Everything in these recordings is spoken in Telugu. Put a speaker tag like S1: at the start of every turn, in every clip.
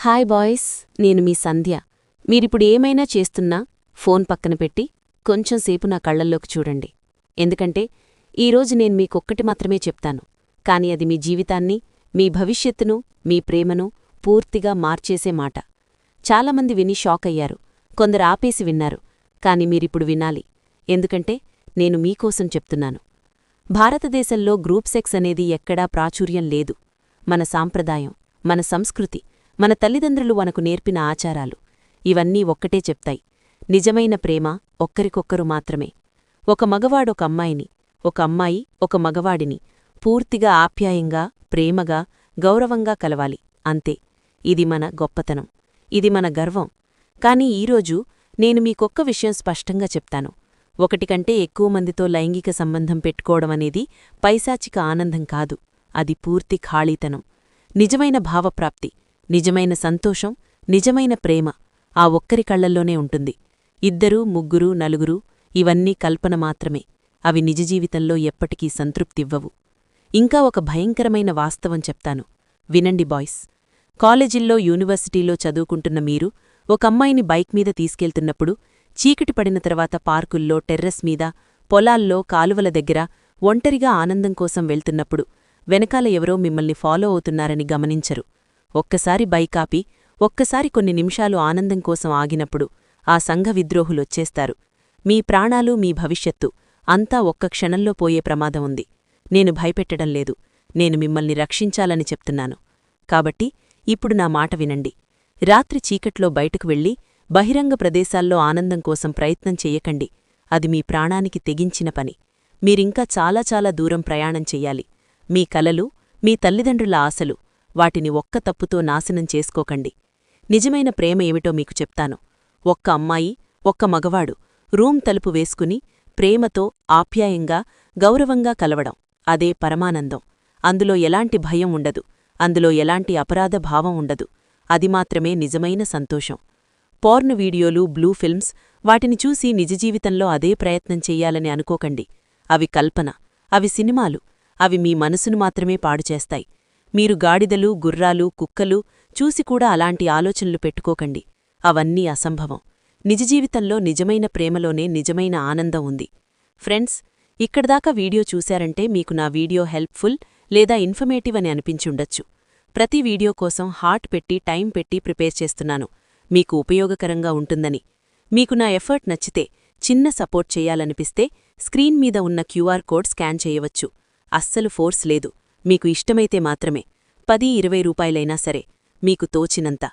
S1: హాయ్ బాయ్స్, నేను మీ సంధ్య. మీరిప్పుడు ఏమైనా చేస్తున్నా ఫోన్ పక్కన పెట్టి కొంచెంసేపు నా కళ్లల్లోకి చూడండి. ఎందుకంటే ఈరోజు నేను మీకొక్కటి మాత్రమే చెప్తాను, కాని అది మీ జీవితాన్ని, మీ భవిష్యత్తును, మీ ప్రేమను పూర్తిగా మార్చేసే మాట. చాలామంది విని షాక్ అయ్యారు, కొందరు ఆపేసి విన్నారు. కాని మీరిప్పుడు వినాలి, ఎందుకంటే నేను మీకోసం చెప్తున్నాను. భారతదేశంలో గ్రూప్ సెక్స్ అనేది ఎక్కడా ప్రాచుర్యం లేదు. మన సాంప్రదాయం, మన సంస్కృతి, మన తల్లిదండ్రులు మనకు నేర్పిన ఆచారాలు ఇవన్నీ ఒక్కటే చెప్తాయి: నిజమైన ప్రేమ ఒక్కరికొక్కరు మాత్రమే. ఒక మగవాడొక అమ్మాయిని, ఒక అమ్మాయి ఒక మగవాడిని పూర్తిగా ఆప్యాయంగా, ప్రేమగా, గౌరవంగా కలవాలి, అంతే. ఇది మన గొప్పతనం, ఇది మన గర్వం. కాని ఈరోజు నేను మీకొక్క విషయం స్పష్టంగా చెప్తాను. ఒకటి కంటే ఎక్కువ మందితో లైంగిక సంబంధం పెట్టుకోవడమనేది పైశాచిక ఆనందం కాదు, అది పూర్తి ఖాళీతనం. నిజమైన భావప్రాప్తి, నిజమైన సంతోషం, నిజమైన ప్రేమ ఆ ఒక్కరి కళ్లల్లోనే ఉంటుంది. ఇద్దరు, ముగ్గురు, నలుగురు ఇవన్నీ కల్పన మాత్రమే. అవి నిజ జీవితంలో ఎప్పటికీ సంతృప్తివ్వవు. ఇంకా ఒక భయంకరమైన వాస్తవం చెప్తాను, వినండి బాయ్స్. కాలేజిల్లో, యూనివర్సిటీలో చదువుకుంటున్న మీరు ఒక అమ్మాయిని బైక్ మీద తీసుకెళ్తున్నప్పుడు, చీకటి పడిన తర్వాత పార్కుల్లో, టెర్రస్ మీద, పొలాల్లో, కాలువల దగ్గర ఒంటరిగా ఆనందం కోసం వెళ్తున్నప్పుడు వెనకాల ఎవరో మిమ్మల్ని ఫాలో అవుతున్నారని గమనించరు. ఒక్కసారి బైకాపి, ఒక్కసారి కొన్ని నిమిషాలు ఆనందం కోసం ఆగినప్పుడు ఆ సంఘ విద్రోహులొచ్చేస్తారు. మీ ప్రాణాలు, మీ భవిష్యత్తు అంతా ఒక్క క్షణంలో పోయే ప్రమాదం ఉంది. నేను భయపెట్టడం లేదు, నేను మిమ్మల్ని రక్షించాలని చెప్తున్నాను. కాబట్టి ఇప్పుడు నా మాట వినండి. రాత్రి చీకట్లో బయటకు వెళ్ళి బహిరంగ ప్రదేశాల్లో ఆనందం కోసం ప్రయత్నం చెయ్యకండి. అది మీ ప్రాణానికి తెగించిన పని. మీరింకా చాలా చాలా దూరం ప్రయాణం చెయ్యాలి. మీ కలలు, మీ తల్లిదండ్రుల ఆశలు, వాటిని ఒక్క తప్పుతో నాశనం చేసుకోకండి. నిజమైన ప్రేమ ఏమిటో మీకు చెప్తాను. ఒక్క అమ్మాయి, ఒక్క మగవాడు రూమ్ తలుపు వేసుకుని ప్రేమతో, ఆప్యాయంగా, గౌరవంగా కలవడం, అదే పరమానందం. అందులో ఎలాంటి భయం ఉండదు, అందులో ఎలాంటి అపరాధ భావం ఉండదు. అది మాత్రమే నిజమైన సంతోషం. పోర్న్ వీడియోలు, బ్లూ ఫిల్మ్స్ వాటిని చూసి నిజజీవితంలో అదే ప్రయత్నం చెయ్యాలని అనుకోకండి. అవి కల్పన, అవి సినిమాలు, అవి మీ మనసును మాత్రమే పాడుచేస్తాయి. మీరు గాడిదలు, గుర్రాలు, కుక్కలు చూసి కూడా అలాంటి ఆలోచనలు పెట్టుకోకండి. అవన్నీ అసంభవం. నిజజీవితంలో నిజమైన ప్రేమలోనే నిజమైన ఆనందం ఉంది. ఫ్రెండ్స్, ఇక్కడదాకా వీడియో చూశారంటే మీకు నా వీడియో హెల్ప్ఫుల్ లేదా ఇన్ఫర్మేటివ్ అని అనిపించుండొచ్చు. ప్రతి వీడియో కోసం హార్ట్ పెట్టి, టైం పెట్టి ప్రిపేర్ చేస్తున్నాను, మీకు ఉపయోగకరంగా ఉంటుందని. మీకు నా ఎఫర్ట్ నచ్చితే, చిన్న సపోర్ట్ చెయ్యాలనిపిస్తే స్క్రీన్ మీద ఉన్న క్యూఆర్ కోడ్ స్కాన్ చేయవచ్చు. అస్సలు ఫోర్స్ లేదు, మీకు ఇష్టమైతే మాత్రమే. 10-20 రూపాయలైనా సరే, మీకు తోచినంత.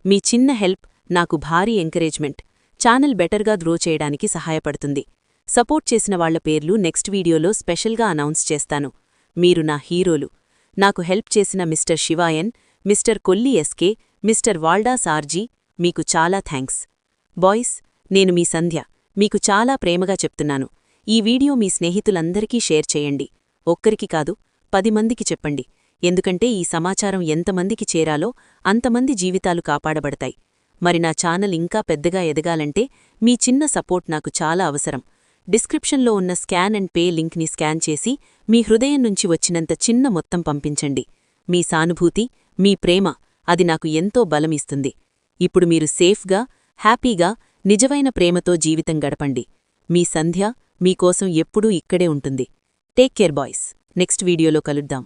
S1: మీ చిన్న హెల్ప్ నాకు భారీ ఎంకరేజ్మెంట్, ఛానల్ బెటర్గా గ్రో చేయడానికి సహాయపడుతుంది. సపోర్ట్ చేసిన వాళ్ల పేర్లు నెక్స్ట్ వీడియోలో స్పెషల్గా అనౌన్స్ చేస్తాను. మీరు నా హీరోలు. నాకు హెల్ప్ చేసిన mister Shivayan, mister Kolli SK, mister వాల్డా సార్జీ, మీకు చాలా థ్యాంక్స్. బాయ్స్, నేను మీ సంధ్య, మీకు చాలా ప్రేమగా చెప్తున్నాను. ఈ వీడియో మీ స్నేహితులందరికీ షేర్ చేయండి. ఒక్కరికి కాదు, 10 మందికి చెప్పండి. ఎందుకంటే ఈ సమాచారం ఎంతమందికి చేరాలో అంతమంది జీవితాలు కాపాడబడతాయి. మరి నా ఛానల్ ఇంకా పెద్దగా ఎదగాలంటే మీ చిన్న సపోర్ట్ నాకు చాలా అవసరం. డిస్క్రిప్షన్లో ఉన్న స్కాన్ అండ్ పే లింక్ని స్కాన్ చేసి మీ హృదయం నుంచి వచ్చినంత చిన్న మొత్తం పంపించండి. మీ సానుభూతి, మీ ప్రేమ, అది నాకు ఎంతో బలమిస్తుంది. ఇప్పుడు మీరు సేఫ్గా, హ్యాపీగా, నిజమైన ప్రేమతో జీవితం గడపండి. మీ సంధ్య మీకోసం ఎప్పుడూ ఇక్కడే ఉంటుంది. Take care boys. నెక్స్ట్ వీడియోలో కలుద్దాం.